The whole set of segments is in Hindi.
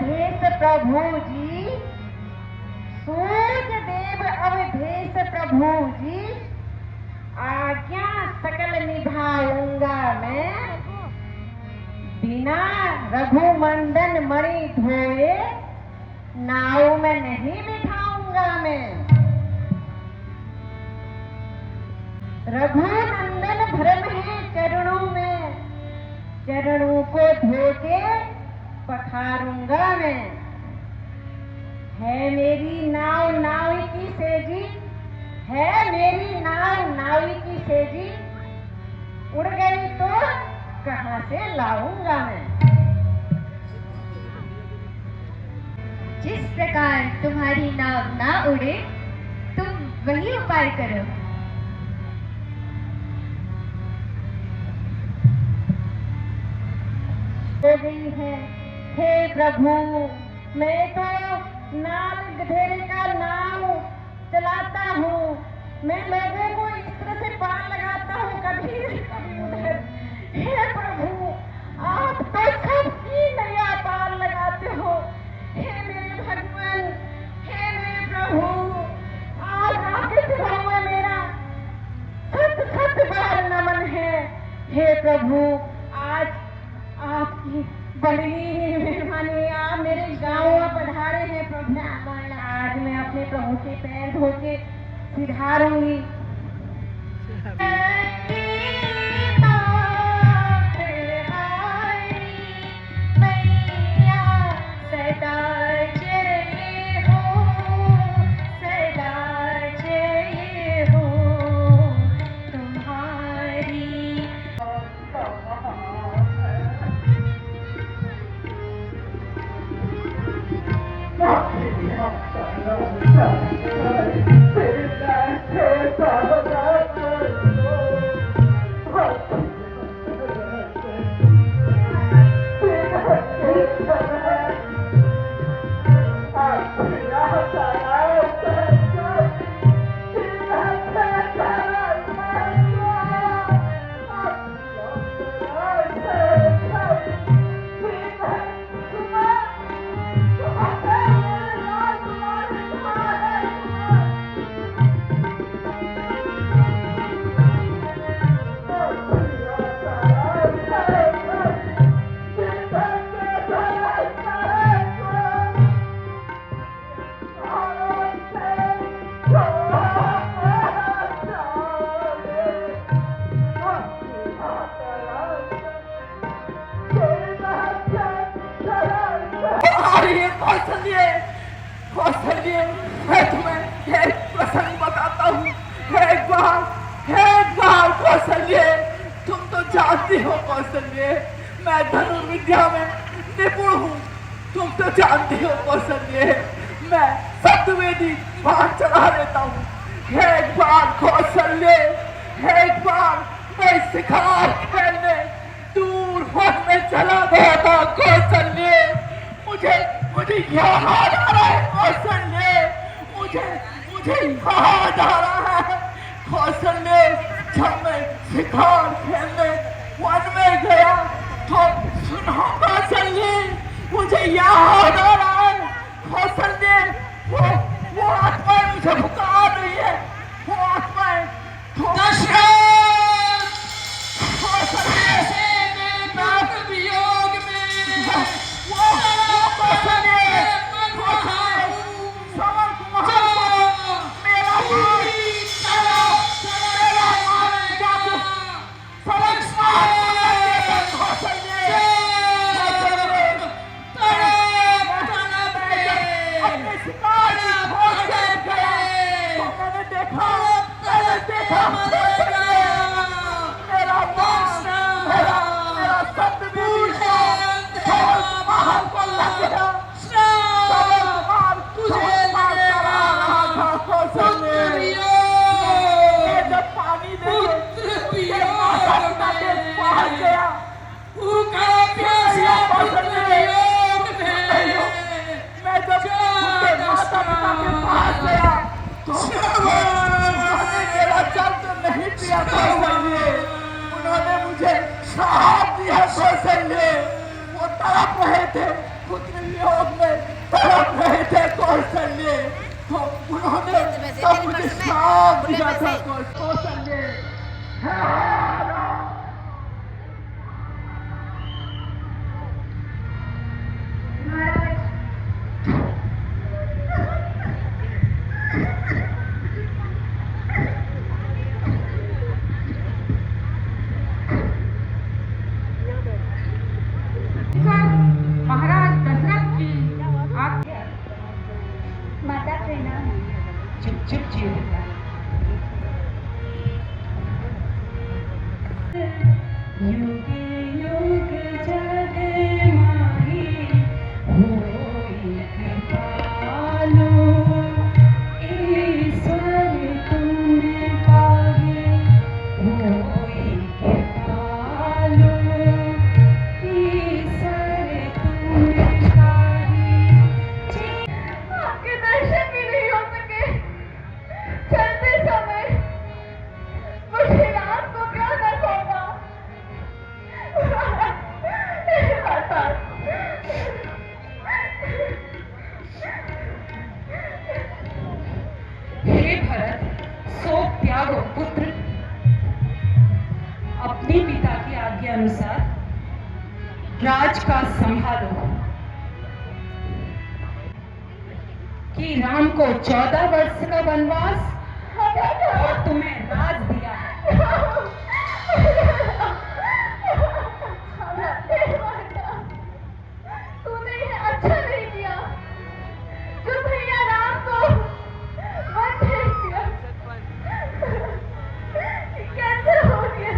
अवधेश प्रभु जी, सूर्य देव अवधेश प्रभु जी, आज्ञा सकल निभाऊंगा मैं, बिना रघुमंडन मणि धोए नाव में नहीं बिठाऊंगा मैं। रघुनंदन भ्रम है चरणों में, चरणों को धो के पखारूंगा मैं। है मेरी नाव नाविकी सेजी, है मेरी नाव नाविकी सेजी, उड़ गई तो कहां से लाऊंगा मैं। जिस प्रकार तुम्हारी नाव ना उड़े, तुम वही उपाय करो। हो गई है हे प्रभु, मैं तो नाल गधेरे का नाव चलाता हूँ, मैं लोगों को इस तरह से पार लगाता हूँ, कभी कभी उधर। हे प्रभु, आप तो सबकी नया पार लगाते हो। हे मेरे भगवान, हे मेरे प्रभु, आज आपके सिवा में मेरा सत सत बार नमन है। हे प्रभु, आज आपकी बड़ी मेहरबानी, आप मेरे गाँव में पधारे हैं प्रभु। आज मैं अपने प्रभु के पैर धो के सिधारूंगी। कौशल्य, मैं तुम्हें एक प्रसंग बताता हूँ। एक बार कौशल्य, तुम तो जानती हो कौशल्य, मैं धनुर्विद्या में निपुण हूँ। तुम तो जानती हो कौशल्य, मैं सप्तवेदी बाण चला लेता हूँ। एक बार कौशल्य, एक बार मैं शिकार खेलने दूर वन में चला गया था कौशल्य। मुझे याद आ रहा है कौशल्य, मुझे याद आ रहा है कौशल्य, जब मैं शिकार खेलने वन में गया तो सुनो कौशल्य, मुझे याद आ रहा है कौशल्य, वो आत्माएं मुझे पुकार रही है, वो आत्माएं वियोग में उन्होंने मुझे श्राप दिया कौशल्य, वो तड़प रहे थे पुत्र योग में तड़प रहे थे कौशल्य, तो उन्होंने तब मुझे श्राप दिया था कौशल्य। महाराज दशरथ की आज्ञा। माता प्रणाम। चुप चुप जियो बेटा। युगे युगे जगे माही होई कृपालु, ईश्वर तुमने पाही होई कृपालु, ईश्वर तुमने पाही। आपके दर्शन भी नहीं हो सके। चलते समय मुझे रात को क्यों न सोना। हे भरत, सो त्यागो पुत्र, अपने पिता की आज्ञा अनुसार राज का संभालो कि राम को 14 वर्ष का वनवास और तुम्हें राज दिया है। तूने ये अच्छा नहीं किया जो भैया राम को वन भेज दिया। कैसे हो गया?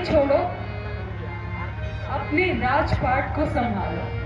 छोड़ो, अपने राजपाट को संभालो।